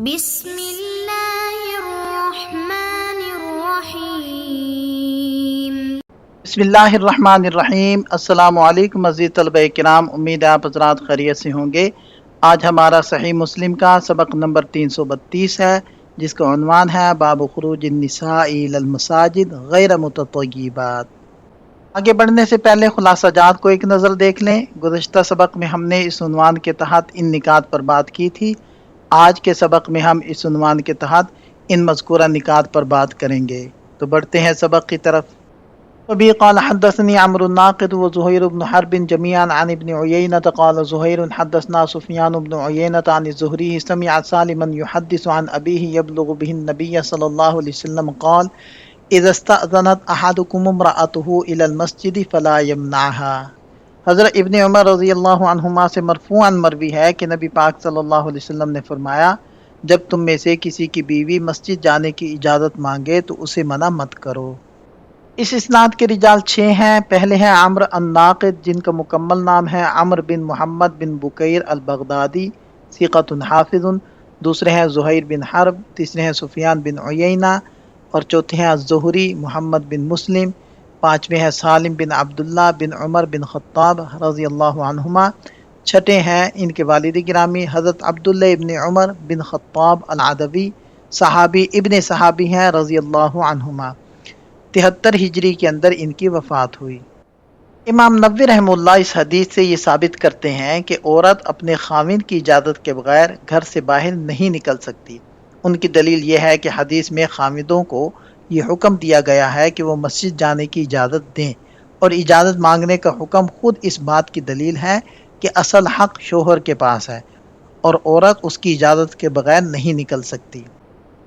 بسم اللہ الرحمن الرحیم۔ بسم اللہ الرحمن الرحیم۔ السلام علیکم عزیز طلبہ کرام، امید ہے آپ حضرات خیریت سے ہوں گے۔ آج ہمارا صحیح مسلم کا سبق نمبر 332 ہے، جس کا عنوان ہے باب خروج النساء الی المساجد غیر متطیبات۔ آگے بڑھنے سے پہلے خلاصہ جات کو ایک نظر دیکھ لیں۔ گزشتہ سبق میں ہم نے اس عنوان کے تحت ان نکات پر بات کی تھی۔ آج کے سبق میں ہم اس عنوان کے تحت ان مذکورہ نکات پر بات کریں گے۔ تو بڑھتے ہیں سبق کی طرف۔ وبه قال حدثني عمرو الناقد وزهير بن حرب جميعا عن ابن عيينة قال زهير حدثنا سفيان بن عيينة عن الزهري سمع سالما يحدث عن أبيه يبلغ به النبي صلى الله عليه وسلم قال إذا استأذنت أحدكم امرأته إلى المسجد فلا يمنعها۔ حضرت ابن عمر رضی اللہ عنہما سے مرفوعا مروی ہے کہ نبی پاک صلی اللہ علیہ وسلم نے فرمایا، جب تم میں سے کسی کی بیوی مسجد جانے کی اجازت مانگے تو اسے منع مت کرو۔ اس اسناد کے رجال 6 ہیں۔ پہلے ہیں عمرو الناقد، جن کا مکمل نام ہے عمرو بن محمد بن بکیر البغدادی، ثقۃ حافظ۔ دوسرے ہیں زہیر بن حرب، تیسرے ہیں سفیان بن عیینہ، اور چوتھے ہیں الزہری محمد بن مسلم، پانچویں ہیں سالم بن عبداللہ بن عمر بن خطاب رضی اللہ عنہما، چھٹے ہیں ان کے والد گرامی حضرت عبداللہ ابن عمر بن خطاب العدوی، صحابی ابن صحابی ہیں رضی اللہ عنہما۔ 73 ہجری کے اندر ان کی وفات ہوئی۔ امام نووی رحمہ اللہ اس حدیث سے یہ ثابت کرتے ہیں کہ عورت اپنے خاوند کی اجازت کے بغیر گھر سے باہر نہیں نکل سکتی۔ ان کی دلیل یہ ہے کہ حدیث میں خاوندوں کو یہ حکم دیا گیا ہے کہ وہ مسجد جانے کی اجازت دیں، اور اجازت مانگنے کا حکم خود اس بات کی دلیل ہے کہ اصل حق شوہر کے پاس ہے اور عورت اس کی اجازت کے بغیر نہیں نکل سکتی۔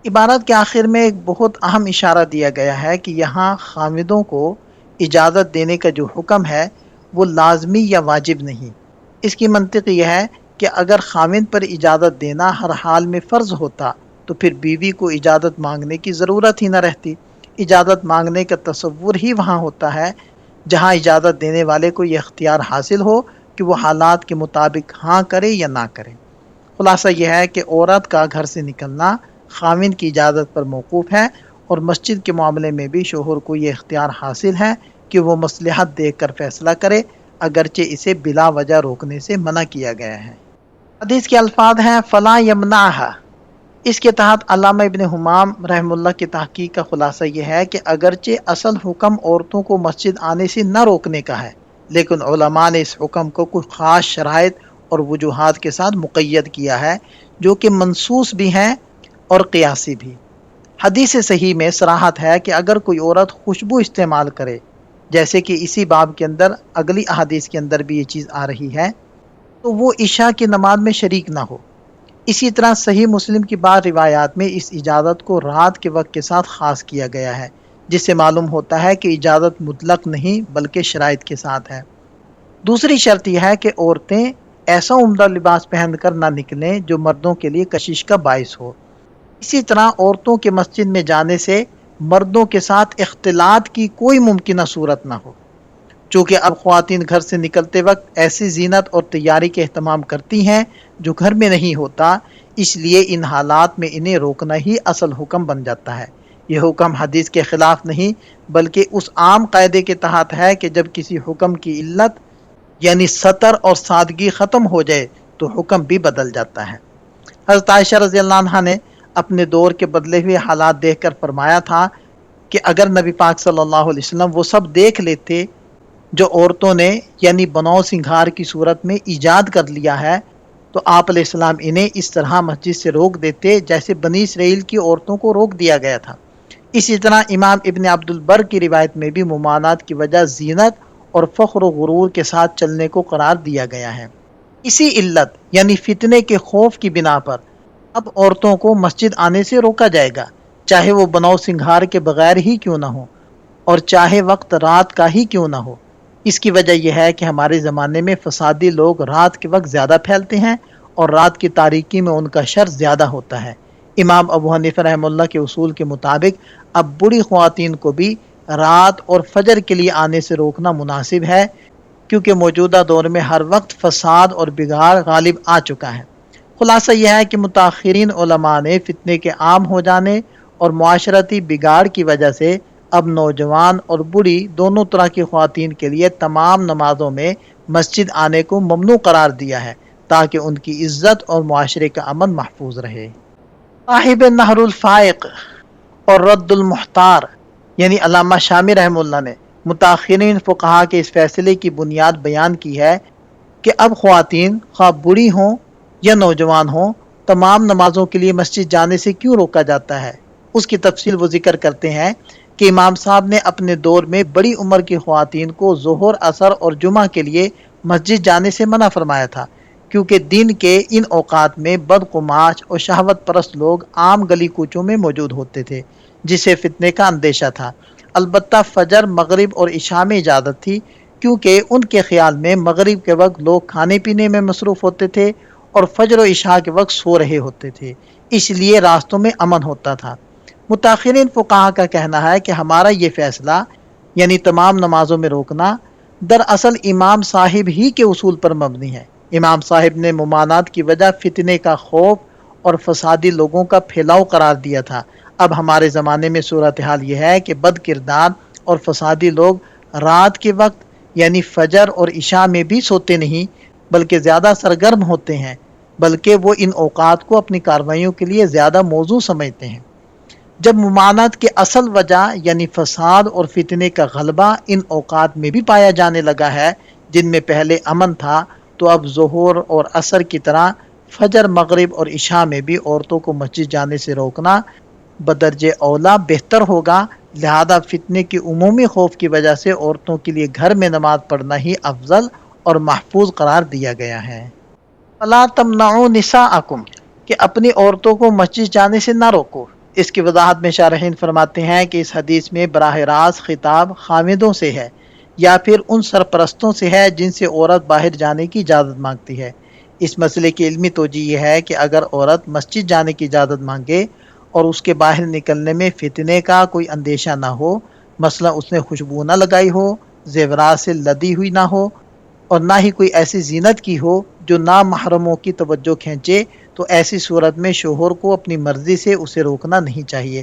عبارت کے آخر میں ایک بہت اہم اشارہ دیا گیا ہے کہ یہاں خاوندوں کو اجازت دینے کا جو حکم ہے وہ لازمی یا واجب نہیں۔ اس کی منطق یہ ہے کہ اگر خاوند پر اجازت دینا ہر حال میں فرض ہوتا تو پھر بیوی کو اجازت مانگنے کی ضرورت ہی نہ رہتی۔ اجازت مانگنے کا تصور ہی وہاں ہوتا ہے جہاں اجازت دینے والے کو یہ اختیار حاصل ہو کہ وہ حالات کے مطابق ہاں کرے یا نہ کرے۔ خلاصہ یہ ہے کہ عورت کا گھر سے نکلنا خاوند کی اجازت پر موقوف ہے، اور مسجد کے معاملے میں بھی شوہر کو یہ اختیار حاصل ہے کہ وہ مصلحت دیکھ کر فیصلہ کرے، اگرچہ اسے بلا وجہ روکنے سے منع کیا گیا ہے۔ حدیث کے الفاظ ہیں فلا یمنعها۔ اس کے تحت علامہ ابن حمام رحمہ اللہ کی تحقیق کا خلاصہ یہ ہے کہ اگرچہ اصل حکم عورتوں کو مسجد آنے سے نہ روکنے کا ہے، لیکن علماء نے اس حکم کو کچھ خاص شرائط اور وجوہات کے ساتھ مقید کیا ہے، جو کہ منصوص بھی ہیں اور قیاسی بھی۔ حدیث صحیح میں صراحت ہے کہ اگر کوئی عورت خوشبو استعمال کرے، جیسے کہ اسی باب کے اندر اگلی احادیث کے اندر بھی یہ چیز آ رہی ہے، تو وہ عشاء کی نماز میں شریک نہ ہو۔ اسی طرح صحیح مسلم کی بعض روایات میں اس اجازت کو رات کے وقت کے ساتھ خاص کیا گیا ہے، جس سے معلوم ہوتا ہے کہ اجازت مطلق نہیں بلکہ شرائط کے ساتھ ہے۔ دوسری شرط یہ ہے کہ عورتیں ایسا عمدہ لباس پہن کر نہ نکلیں جو مردوں کے لیے کشش کا باعث ہو۔ اسی طرح عورتوں کے مسجد میں جانے سے مردوں کے ساتھ اختلاط کی کوئی ممکنہ صورت نہ ہو، چونکہ اب خواتین گھر سے نکلتے وقت ایسی زینت اور تیاری کے اہتمام کرتی ہیں جو گھر میں نہیں ہوتا، اس لیے ان حالات میں انہیں روکنا ہی اصل حکم بن جاتا ہے۔ یہ حکم حدیث کے خلاف نہیں بلکہ اس عام قاعدے کے تحت ہے کہ جب کسی حکم کی علت یعنی سطر اور سادگی ختم ہو جائے تو حکم بھی بدل جاتا ہے۔ حضرت عائشہ رضی اللہ عنہا نے اپنے دور کے بدلے ہوئے حالات دیکھ کر فرمایا تھا کہ اگر نبی پاک صلی اللہ علیہ وسلم وہ سب دیکھ لیتے جو عورتوں نے یعنی بناؤ سنگھار کی صورت میں ایجاد کر لیا ہے تو آپ علیہ السلام انہیں اس طرح مسجد سے روک دیتے جیسے بنی اسرائیل کی عورتوں کو روک دیا گیا تھا۔ اسی طرح امام ابن عبد البر کی روایت میں بھی ممانعت کی وجہ زینت اور فخر و غرور کے ساتھ چلنے کو قرار دیا گیا ہے۔ اسی علت یعنی فتنے کے خوف کی بنا پر اب عورتوں کو مسجد آنے سے روکا جائے گا، چاہے وہ بناؤ سنگھار کے بغیر ہی کیوں نہ ہو اور چاہے وقت رات کا ہی کیوں نہ ہو۔ اس کی وجہ یہ ہے کہ ہمارے زمانے میں فسادی لوگ رات کے وقت زیادہ پھیلتے ہیں اور رات کی تاریکی میں ان کا شر زیادہ ہوتا ہے۔ امام ابو حنیفہ رحمہ اللہ کے اصول کے مطابق اب بڑی خواتین کو بھی رات اور فجر کے لیے آنے سے روکنا مناسب ہے، کیونکہ موجودہ دور میں ہر وقت فساد اور بگاڑ غالب آ چکا ہے۔ خلاصہ یہ ہے کہ متاخرین علماء نے فتنے کے عام ہو جانے اور معاشرتی بگاڑ کی وجہ سے اب نوجوان اور بوڑھی دونوں طرح کی خواتین کے لیے تمام نمازوں میں مسجد آنے کو ممنوع قرار دیا ہے تاکہ ان کی عزت اور معاشرے کا امن محفوظ رہے۔ صاحب نہر الفائق اور رد المحتار یعنی علامہ شامی رحمہ اللہ نے متاخرین فقہا کے اس فیصلے کی بنیاد بیان کی ہے کہ اب خواتین خواہ بوڑھی ہوں یا نوجوان ہوں تمام نمازوں کے لیے مسجد جانے سے کیوں روکا جاتا ہے۔ اس کی تفصیل وہ ذکر کرتے ہیں کہ امام صاحب نے اپنے دور میں بڑی عمر کی خواتین کو ظہر، عصر اور جمعہ کے لیے مسجد جانے سے منع فرمایا تھا، کیونکہ دن کے ان اوقات میں بدقماش اور شہوت پرست لوگ عام گلی کوچوں میں موجود ہوتے تھے، جسے فتنے کا اندیشہ تھا۔ البتہ فجر، مغرب اور عشاء میں اجازت تھی، کیونکہ ان کے خیال میں مغرب کے وقت لوگ کھانے پینے میں مصروف ہوتے تھے اور فجر و عشاء کے وقت سو رہے ہوتے تھے، اس لیے راستوں میں امن ہوتا تھا۔ متاخرین فقہا کا کہنا ہے کہ ہمارا یہ فیصلہ یعنی تمام نمازوں میں روکنا دراصل امام صاحب ہی کے اصول پر مبنی ہے۔ امام صاحب نے ممانعت کی وجہ فتنے کا خوف اور فسادی لوگوں کا پھیلاؤ قرار دیا تھا۔ اب ہمارے زمانے میں صورتحال یہ ہے کہ بد کردار اور فسادی لوگ رات کے وقت یعنی فجر اور عشاء میں بھی سوتے نہیں بلکہ زیادہ سرگرم ہوتے ہیں، بلکہ وہ ان اوقات کو اپنی کارروائیوں کے لیے زیادہ موزوں سمجھتے ہیں۔ جب ممانعت کی اصل وجہ یعنی فساد اور فتنے کا غلبہ ان اوقات میں بھی پایا جانے لگا ہے جن میں پہلے امن تھا، تو اب ظہر اور عصر کی طرح فجر، مغرب اور عشاء میں بھی عورتوں کو مسجد جانے سے روکنا بدرجہ اولا بہتر ہوگا۔ لہذا فتنے کی عمومی خوف کی وجہ سے عورتوں کے لیے گھر میں نماز پڑھنا ہی افضل اور محفوظ قرار دیا گیا ہے۔ فَلَا تَمْنَعُوا نِسَاءَكُمْ کہ اپنی عورتوں کو مسجد جانے سے نہ روکو۔ اس کی وضاحت میں شارحین فرماتے ہیں کہ اس حدیث میں براہ راست خطاب خامدوں سے ہے یا پھر ان سرپرستوں سے ہے جن سے عورت باہر جانے کی اجازت مانگتی ہے۔ اس مسئلے کی علمی توجہ یہ ہے کہ اگر عورت مسجد جانے کی اجازت مانگے اور اس کے باہر نکلنے میں فتنے کا کوئی اندیشہ نہ ہو، مثلا اس نے خوشبو نہ لگائی ہو، زیورات سے لدی ہوئی نہ ہو اور نہ ہی کوئی ایسی زینت کی ہو جو نامحرموں کی توجہ کھینچے، تو ایسی صورت میں شوہر کو اپنی مرضی سے اسے روکنا نہیں چاہیے۔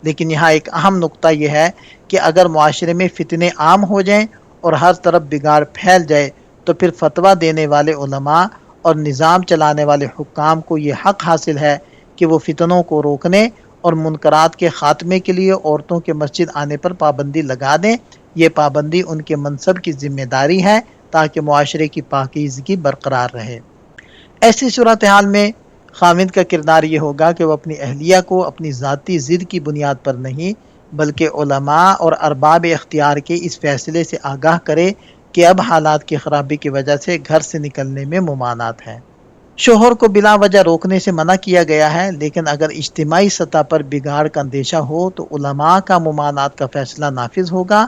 لیکن یہاں ایک اہم نقطہ یہ ہے کہ اگر معاشرے میں فتنے عام ہو جائیں اور ہر طرف بگاڑ پھیل جائے تو پھر فتویٰ دینے والے علماء اور نظام چلانے والے حکام کو یہ حق حاصل ہے کہ وہ فتنوں کو روکنے اور منکرات کے خاتمے کے لیے عورتوں کے مسجد آنے پر پابندی لگا دیں۔ یہ پابندی ان کے منصب کی ذمہ داری ہے تاکہ معاشرے کی پاکیزگی برقرار رہے۔ ایسی صورتحال میں خامد کا کردار یہ ہوگا کہ وہ اپنی اہلیہ کو اپنی ذاتی ضد کی بنیاد پر نہیں بلکہ علماء اور ارباب اختیار کے اس فیصلے سے آگاہ کرے کہ اب حالات کی خرابی کی وجہ سے گھر سے نکلنے میں ممانعت ہے۔ شوہر کو بلا وجہ روکنے سے منع کیا گیا ہے، لیکن اگر اجتماعی سطح پر بگاڑ کا اندیشہ ہو تو علماء کا ممانعت کا فیصلہ نافذ ہوگا،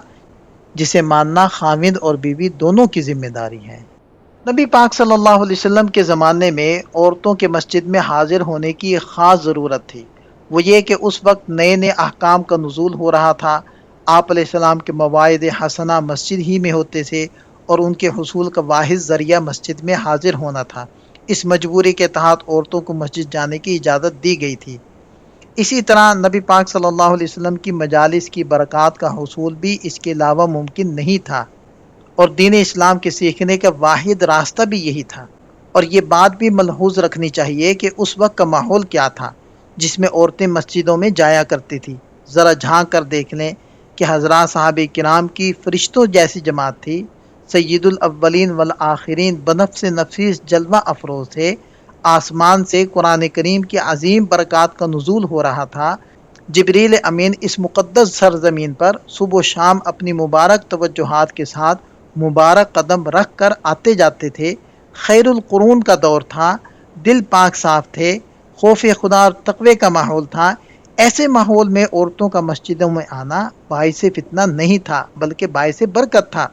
جسے ماننا خامد اور بیوی دونوں کی ذمہ داری ہے۔ نبی پاک صلی اللہ علیہ وسلم کے زمانے میں عورتوں کے مسجد میں حاضر ہونے کی ایک خاص ضرورت تھی، وہ یہ کہ اس وقت نئے نئے احکام کا نزول ہو رہا تھا۔ آپ علیہ السلام کے مواعظ حسنہ مسجد ہی میں ہوتے تھے اور ان کے حصول کا واحد ذریعہ مسجد میں حاضر ہونا تھا۔ اس مجبوری کے تحت عورتوں کو مسجد جانے کی اجازت دی گئی تھی۔ اسی طرح نبی پاک صلی اللہ علیہ وسلم کی مجالس کی برکات کا حصول بھی اس کے علاوہ ممکن نہیں تھا، اور دین اسلام کے سیکھنے کا واحد راستہ بھی یہی تھا۔ اور یہ بات بھی ملحوظ رکھنی چاہیے کہ اس وقت کا ماحول کیا تھا جس میں عورتیں مسجدوں میں جایا کرتی تھی۔ ذرا جھانک کر دیکھ لیں کہ حضرات صحابہ کرام کی فرشتوں جیسی جماعت تھی، سید الاولین والآخرین بنفس نفیس جلوہ افروز تھے، آسمان سے قرآن کریم کی عظیم برکات کا نزول ہو رہا تھا، جبریل امین اس مقدس سرزمین پر صبح و شام اپنی مبارک توجہات کے ساتھ مبارک قدم رکھ کر آتے جاتے تھے، خیر القرون کا دور تھا، دل پاک صاف تھے، خوف خدا اور تقوی کا ماحول تھا۔ ایسے ماحول میں عورتوں کا مسجدوں میں آنا باعث فتنہ نہیں تھا بلکہ باعث برکت تھا۔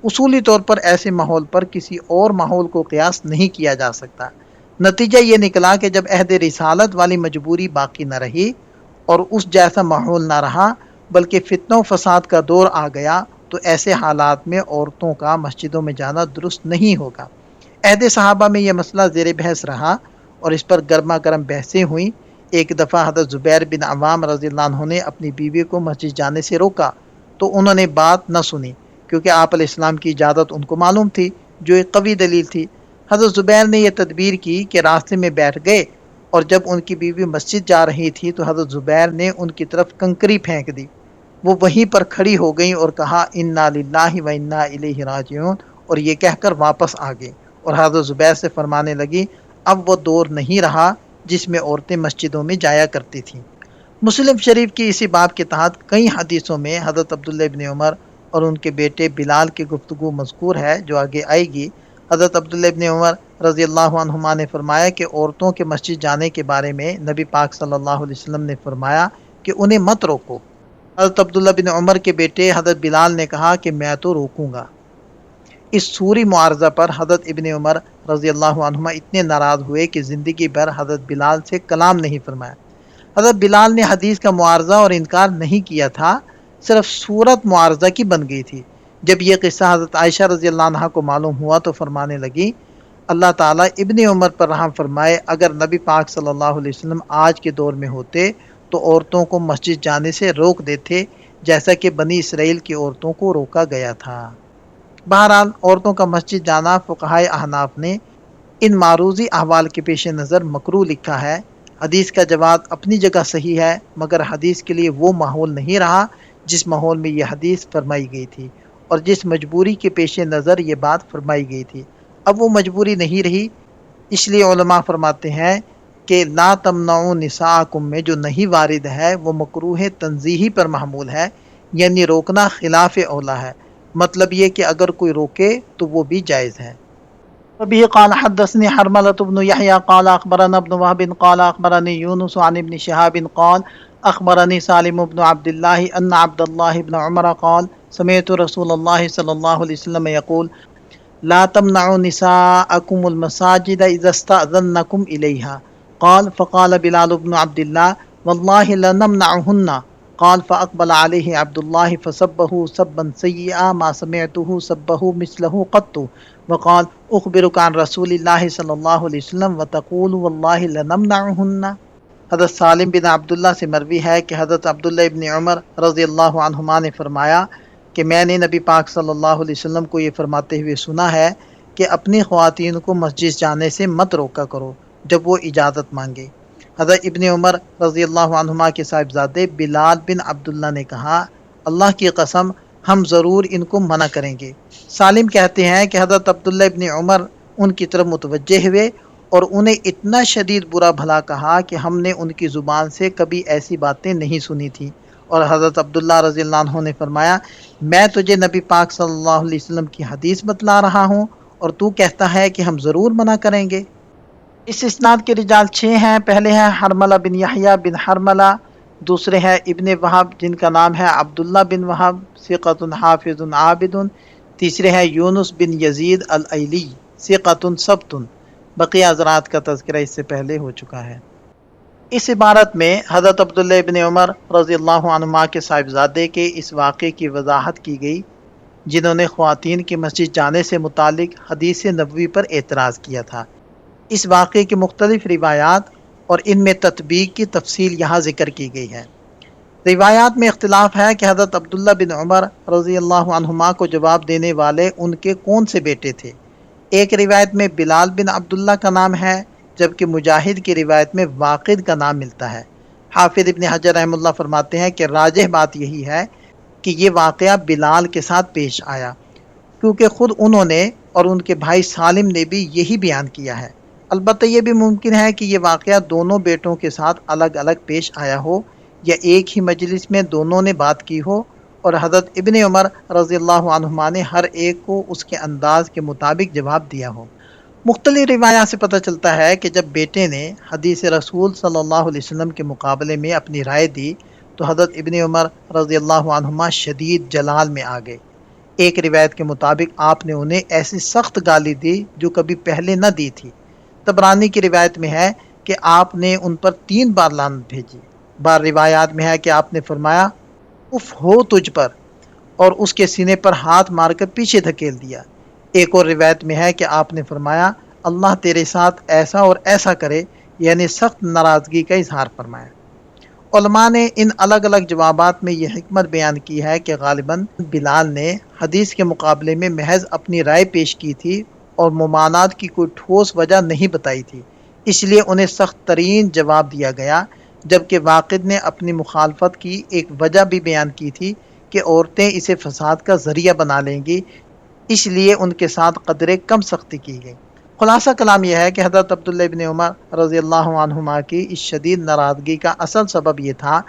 اصولی طور پر ایسے ماحول پر کسی اور ماحول کو قیاس نہیں کیا جا سکتا۔ نتیجہ یہ نکلا کہ جب عہد رسالت والی مجبوری باقی نہ رہی اور اس جیسا ماحول نہ رہا بلکہ فتنہ و فساد کا دور آ گیا، تو ایسے حالات میں عورتوں کا مسجدوں میں جانا درست نہیں ہوگا۔ عہد صحابہ میں یہ مسئلہ زیر بحث رہا اور اس پر گرما گرم بحثیں ہوئیں۔ ایک دفعہ حضرت زبیر بن عوام رضی اللہ عنہ نے اپنی بیوی کو مسجد جانے سے روکا تو انہوں نے بات نہ سنی، کیونکہ آپ علیہ السلام کی اجازت ان کو معلوم تھی، جو ایک قوی دلیل تھی۔ حضرت زبیر نے یہ تدبیر کی کہ راستے میں بیٹھ گئے، اور جب ان کی بیوی مسجد جا رہی تھی تو حضرت زبیر نے ان کی طرف کنکری پھینک دی۔ وہ وہیں پر کھڑی ہو گئیں اور کہا انا للہ و انا الیہ راجعون، اور یہ کہہ کر واپس آ گئیں، اور حضرت زبیر سے فرمانے لگی اب وہ دور نہیں رہا جس میں عورتیں مسجدوں میں جایا کرتی تھیں۔ مسلم شریف کی اسی باب کے تحت کئی حدیثوں میں حضرت عبداللہ ابن عمر اور ان کے بیٹے بلال کی گفتگو مذکور ہے، جو آگے آئے گی۔ حضرت عبداللہ ابن عمر رضی اللہ عنہما نے فرمایا کہ عورتوں کے مسجد جانے کے بارے میں نبی پاک صلی اللہ علیہ وسلم نے فرمایا کہ انہیں مت روکو۔ حضرت عبداللہ بن عمر کے بیٹے حضرت بلال نے کہا کہ میں تو روکوں گا۔ اس سوری معارضہ پر حضرت ابن عمر رضی اللہ عنہما اتنے ناراض ہوئے کہ زندگی بھر حضرت بلال سے کلام نہیں فرمایا۔ حضرت بلال نے حدیث کا معارضہ اور انکار نہیں کیا تھا، صرف صورت معارضہ کی بن گئی تھی۔ جب یہ قصہ حضرت عائشہ رضی اللہ عنہا کو معلوم ہوا تو فرمانے لگی اللہ تعالیٰ ابن عمر پر رحم فرمائے، اگر نبی پاک صلی اللہ علیہ وسلم آج کے دور میں ہوتے تو عورتوں کو مسجد جانے سے روک دیتے، جیسا کہ بنی اسرائیل کی عورتوں کو روکا گیا تھا۔ بہرحال عورتوں کا مسجد جانا فقہائے احناف نے ان معروضی احوال کے پیش نظر مکروہ لکھا ہے۔ حدیث کا جواب اپنی جگہ صحیح ہے، مگر حدیث کے لیے وہ ماحول نہیں رہا جس ماحول میں یہ حدیث فرمائی گئی تھی، اور جس مجبوری کے پیش نظر یہ بات فرمائی گئی تھی۔ اب وہ مجبوری نہیں رہی، اس لیے علماء فرماتے ہیں کہ لا تمنعوا نساءکم میں جو نہیں وارد ہے وہ مکروہ تنزیہی پر محمول ہے، یعنی روکنا خلاف اولا ہے، مطلب یہ کہ اگر کوئی روکے تو وہ بھی جائز ہے۔ وبه قال حدثني حرملة بن يحيى قال أخبرنا ابن وهب قال أخبرني يونس عن ابن شهاب قال أخبرني سالم بن عبد الله أن عبد الله بن عمر قال سمعت رسول الله صلى الله عليه وسلم يقول لا تمنعوا نساءكم المساجد إذا استأذنكم إليها قال فقال بلال بن عبد الله والله لنمنعهن قال فأقبل عليه عبد الله فسبه سبا سيئا ما سمعته سبه مثله قط وقال اخبرك عن رسول اللہ صلی اللہ علیہ وسلم وتقول واللہ لنمنعهن۔ حضرت سالم بن عبداللہ سے مروی ہے کہ حضرت عبداللہ ابن عمر رضی اللہ عنہما نے فرمایا کہ میں نے نبی پاک صلی اللہ علیہ وسلم کو یہ فرماتے ہوئے سنا ہے کہ اپنی خواتین کو مسجد جانے سے مت روکا کرو جب وہ اجازت مانگے۔ حضرت ابن عمر رضی اللہ عنہما کے صاحبزادے بلال بن عبداللہ نے کہا اللہ کی قسم ہم ضرور ان کو منع کریں گے۔ سالم کہتے ہیں کہ حضرت عبداللہ ابن عمر ان کی طرف متوجہ ہوئے اور انہیں اتنا شدید برا بھلا کہا کہ ہم نے ان کی زبان سے کبھی ایسی باتیں نہیں سنی تھیں، اور حضرت عبداللہ رضی اللہ عنہ نے فرمایا میں تجھے نبی پاک صلی اللہ علیہ وسلم کی حدیث بتلا رہا ہوں اور تو کہتا ہے کہ ہم ضرور منع کریں گے۔ اس اسناد کے رجال 6 ہیں۔ پہلے ہیں حرملہ بن یحییٰ بن حرملہ، دوسرے ہیں ابن وہب جن کا نام ہے عبداللہ بن وہب ثقۃ حافظ عابد، تیسرے ہیں یونس بن یزید الایلی ثقۃ ثبت، بقیہ حضرات کا تذکرہ اس سے پہلے ہو چکا ہے۔ اس عبارت میں حضرت عبداللہ ابن عمر رضی اللہ عنہما کے صاحبزادے کے اس واقعے کی وضاحت کی گئی جنہوں نے خواتین کی مسجد جانے سے متعلق حدیث نبوی پر اعتراض کیا تھا۔ اس واقعے کی مختلف روایات اور ان میں تطبیق کی تفصیل یہاں ذکر کی گئی ہے۔ روایات میں اختلاف ہے کہ حضرت عبداللہ بن عمر رضی اللہ عنہما کو جواب دینے والے ان کے کون سے بیٹے تھے۔ ایک روایت میں بلال بن عبداللہ کا نام ہے، جبکہ مجاہد کی روایت میں واقد کا نام ملتا ہے۔ حافظ ابن حجر رحمہ اللہ فرماتے ہیں کہ راجح بات یہی ہے کہ یہ واقعہ بلال کے ساتھ پیش آیا، کیونکہ خود انہوں نے اور ان کے بھائی سالم نے بھی یہی بیان کیا ہے۔ البتہ یہ بھی ممکن ہے کہ یہ واقعہ دونوں بیٹوں کے ساتھ الگ الگ پیش آیا ہو، یا ایک ہی مجلس میں دونوں نے بات کی ہو اور حضرت ابن عمر رضی اللہ عنہما نے ہر ایک کو اس کے انداز کے مطابق جواب دیا ہو۔ مختلف روایات سے پتہ چلتا ہے کہ جب بیٹے نے حدیث رسول صلی اللہ علیہ وسلم کے مقابلے میں اپنی رائے دی تو حضرت ابن عمر رضی اللہ عنہما شدید جلال میں آ گئے۔ ایک روایت کے مطابق آپ نے انہیں ایسی سخت گالی دی جو کبھی پہلے نہ دی تھی۔ طبرانی کی روایت میں ہے کہ آپ نے ان پر 3 بار لعنت بھیجی۔ بعض روایات میں ہے کہ آپ نے فرمایا اف ہو تجھ پر، اور اس کے سینے پر ہاتھ مار کر پیچھے دھکیل دیا۔ ایک اور روایت میں ہے کہ آپ نے فرمایا اللہ تیرے ساتھ ایسا اور ایسا کرے، یعنی سخت ناراضگی کا اظہار فرمایا۔ علماء نے ان الگ الگ جوابات میں یہ حکمت بیان کی ہے کہ غالباً بلال نے حدیث کے مقابلے میں محض اپنی رائے پیش کی تھی اور ممانعت کی کوئی ٹھوس وجہ نہیں بتائی تھی، اس لیے انہیں سخت ترین جواب دیا گیا، جبکہ واقد نے اپنی مخالفت کی ایک وجہ بھی بیان کی تھی کہ عورتیں اسے فساد کا ذریعہ بنا لیں گی، اس لیے ان کے ساتھ قدرے کم سختی کی گئی۔ خلاصہ کلام یہ ہے کہ حضرت عبداللہ ابن عمر رضی اللہ عنہما کی اس شدید ناراضگی کا اصل سبب یہ تھا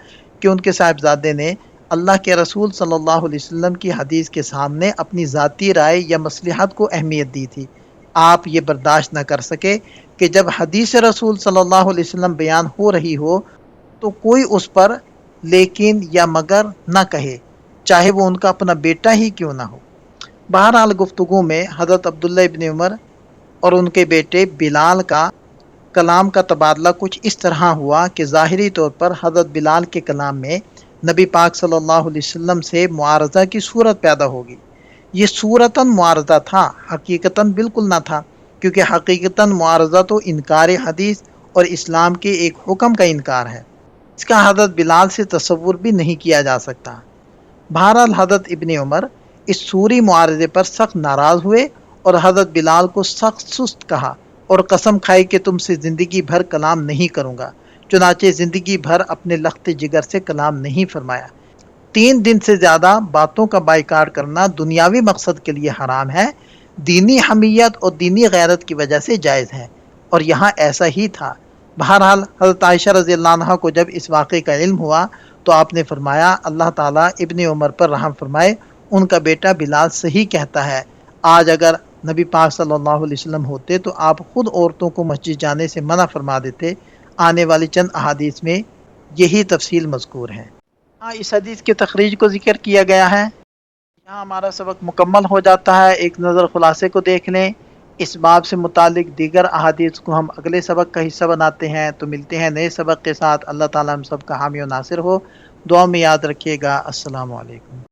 کہ ان کے صاحبزادے نے اللہ کے رسول صلی اللہ علیہ وسلم کی حدیث کے سامنے اپنی ذاتی رائے یا مصلحت کو اہمیت دی تھی۔ آپ یہ برداشت نہ کر سکے کہ جب حدیث رسول صلی اللہ علیہ وسلم بیان ہو رہی ہو تو کوئی اس پر لیکن یا مگر نہ کہے، چاہے وہ ان کا اپنا بیٹا ہی کیوں نہ ہو۔ بہرحال گفتگو میں حضرت عبداللہ ابن عمر اور ان کے بیٹے بلال کا کلام کا تبادلہ کچھ اس طرح ہوا کہ ظاہری طور پر حضرت بلال کے کلام میں نبی پاک صلی اللہ علیہ وسلم سے معارضہ کی صورت پیدا ہوگی۔ یہ صورتاً معارضہ تھا، حقیقتاً بالکل نہ تھا، کیونکہ حقیقتاً معارضہ تو انکار حدیث اور اسلام کے ایک حکم کا انکار ہے، اس کا حضرت بلال سے تصور بھی نہیں کیا جا سکتا۔ بہرحال حضرت ابن عمر اس سوری معارضے پر سخت ناراض ہوئے اور حضرت بلال کو سخت سست کہا اور قسم کھائی کہ تم سے زندگی بھر کلام نہیں کروں گا، چنانچہ زندگی بھر اپنے لخت جگر سے کلام نہیں فرمایا۔ 3 دن سے زیادہ باتوں کا بائیکاٹ کرنا دنیاوی مقصد کے لیے حرام ہے، دینی حمیت اور دینی غیرت کی وجہ سے جائز ہے، اور یہاں ایسا ہی تھا۔ بہرحال حضرت عائشہ رضی اللہ عنہا کو جب اس واقعے کا علم ہوا تو آپ نے فرمایا، اللہ تعالیٰ ابن عمر پر رحم فرمائے، ان کا بیٹا بلال صحیح کہتا ہے۔ آج اگر نبی پاک صلی اللہ علیہ وسلم ہوتے تو آپ خود عورتوں کو مسجد جانے سے منع فرما دیتے۔ آنے والی چند احادیث میں یہی تفصیل مذکور ہے۔ اس حدیث کی تخریج کو ذکر کیا گیا ہے۔ یہاں ہمارا سبق مکمل ہو جاتا ہے۔ ایک نظر خلاصے کو دیکھ لیں۔ اس باب سے متعلق دیگر احادیث کو ہم اگلے سبق کا حصہ بناتے ہیں۔ تو ملتے ہیں نئے سبق کے ساتھ۔ اللہ تعالیٰ ہم سب کا حامی و ناصر ہو۔ دعا میں یاد رکھیے گا۔ السلام علیکم۔